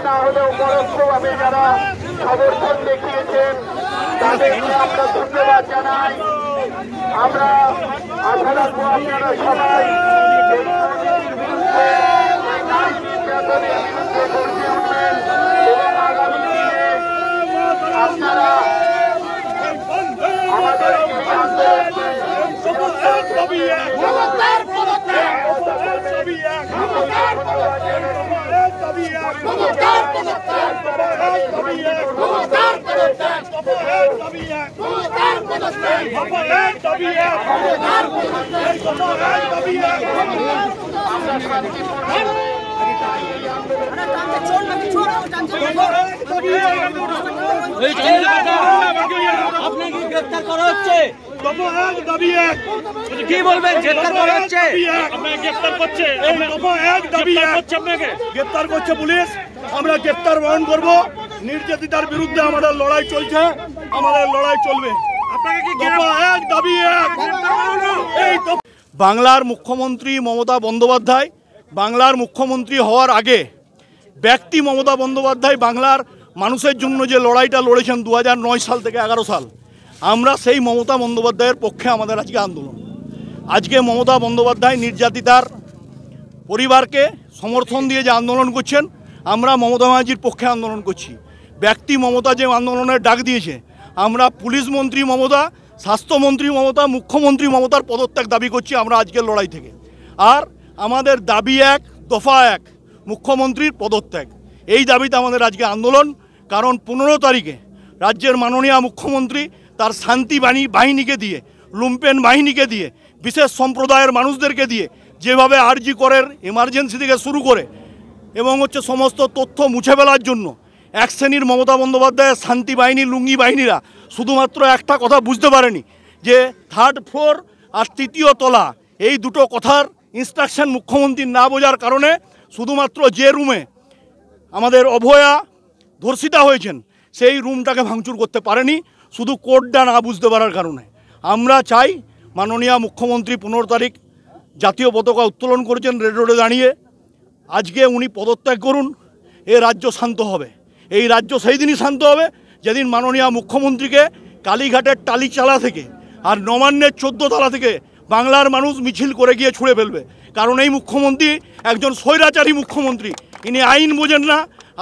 না হলেও পরোক্ষভাবে যারা সমর্থন দেখিয়েছেন তাদেরকে আমরা ধন্যবাদ জানাই। আমরা আশা রাখবো আপনারা সবাই এবং আগামী দিনে আপনারা আমাদের আপনাকে গ্রেফতার করা হচ্ছে, কি বলবেন? গ্রেফতার করা হচ্ছে, গ্রেফতার করছে, গ্রেফতার করছে পুলিশ। আমরা গ্রেফতার বরণ করবো। নির্যাতিতার বিরুদ্ধে আমাদের লড়াই চলছে, আমাদের লড়াই চলবে। বাংলার মুখ্যমন্ত্রী মমতা বন্দ্যোপাধ্যায় বাংলার মুখ্যমন্ত্রী হওয়ার আগে ব্যক্তি মমতা বন্দ্যোপাধ্যায় বাংলার মানুষের জন্য যে লড়াইটা লড়েছেন 2009 সাল থেকে 11 সাল, আমরা সেই মমতা বন্দ্যোপাধ্যায়ের পক্ষে আমাদের আজকে আন্দোলন। আজকে মমতা বন্দ্যোপাধ্যায় নির্যাতিতার পরিবারকে সমর্থন দিয়ে যে আন্দোলন করছেন, আমরা মমতা ব্যানার্জির পক্ষে আন্দোলন করছি। ব্যক্তি মমতা যে আন্দোলনের ডাক দিয়েছে, আমরা পুলিশ মন্ত্রী মমতা, স্বাস্থ্যমন্ত্রী মমতা, মুখ্যমন্ত্রী মমতার পদত্যাগ দাবি করছি আমরা আজকের লড়াই থেকে। আর আমাদের দাবি এক, দফা এক, মুখ্যমন্ত্রীর পদত্যাগ। এই দাবিতে আমাদের আজকে আন্দোলন। কারণ 15 তারিখে রাজ্যের মাননীয় মুখ্যমন্ত্রী তার শান্তি বাহিনীকে দিয়ে, লুম্পেন বাহিনীকে দিয়ে, বিশেষ সম্প্রদায়ের মানুষদেরকে দিয়ে যেভাবে আরজি করের এমার্জেন্সি থেকে শুরু করে এবং সমস্ত তথ্য মুছে ফেলার জন্য এক শ্রেণীর মমতা বন্দ্যোপাধ্যায়ের শান্তি বাহিনী, লুঙ্গি বাহিনীরা শুধুমাত্র একটা কথা বুঝতে পারেনি যে 3rd ফ্লোর আর 3য় তলা, এই দুটো কথার ইনস্ট্রাকশন মুখ্যমন্ত্রীর না বোঝার কারণে শুধুমাত্র যে রুমে আমাদের অভয়া ধর্ষিতা হয়েছেন সেই রুমটাকে ভাঙচুর করতে পারেনি, শুধু কোডটা না বুঝতে পারার কারণে। আমরা চাই মাননীয় মুখ্যমন্ত্রী 15 তারিখ জাতীয় পতাকা উত্তোলন করেছেন রেড রোডে দাঁড়িয়ে, আজকে উনি পদত্যাগ করুন। এ রাজ্য শান্ত হবে। এই রাজ্য সেই দিনই শান্ত হবে যেদিন মাননীয় মুখ্যমন্ত্রীকে কালীঘাটের টালিচালা থেকে আর নবান্নের 14 তলা থেকে বাংলার মানুষ মিছিল করে গিয়ে ছুঁড়ে ফেলবে। কারণ এই মুখ্যমন্ত্রী একজন স্বৈরাচারী মুখ্যমন্ত্রী। ইনি আইন বোঝেন না,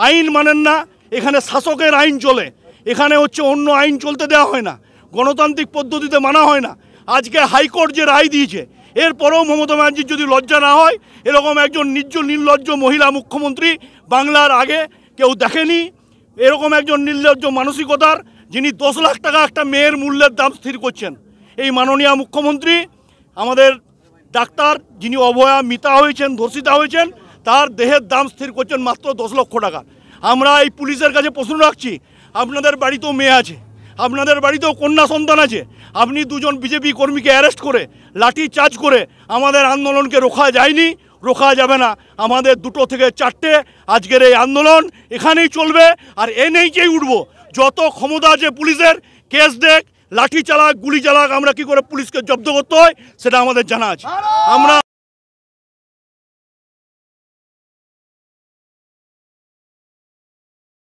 আইন মানেন না। এখানে শাসকের আইন চলে, এখানে অন্য আইন চলতে দেওয়া হয় না, গণতান্ত্রিক পদ্ধতিতে মানা হয় না। আজকে হাইকোর্ট যে রায় দিয়েছে, এরপরেও মমতা ব্যানার্জির যদি লজ্জা না হয়, এরকম একজন নির্লজ্জ মহিলা মুখ্যমন্ত্রী বাংলার আগে কেউ দেখেনি। এরকম একজন নির্লজ্জ মানসিকতার, যিনি 10 লাখ টাকা একটা মেয়ের মূল্যের দাম স্থির করছেন, এই মাননীয় মুখ্যমন্ত্রী। আমাদের ডাক্তার যিনি অভয়া মিতা হয়েছেন, ধর্ষিতা হয়েছেন, তার দেহের দাম স্থির করছেন মাত্র 10 লক্ষ টাকা। আমরা এই পুলিশের কাছে প্রশ্ন রাখছি, আপনাদের বাড়িতেও মেয়ে আছে, আপনাদের বাড়িতেও কন্যা সন্তান আছে, আপনি 2জন বিজেপি কর্মীকে অ্যারেস্ট করে লাঠি চার্জ করে আমাদের আন্দোলনকে রোখা যায়নি, রোখা যাবে না। আমাদের 2টো থেকে 4টে আজকের এই আন্দোলন এখানেই চলবে, আর এনেইচেই উঠবো। যত ক্ষমতা আছে পুলিশের, কেস দেখ, লাঠি চালাক, গুলি চালাক, আমরা কি করে পুলিশকে জব্দ করতে হয় সেটা আমাদের জানা আছে। আমরা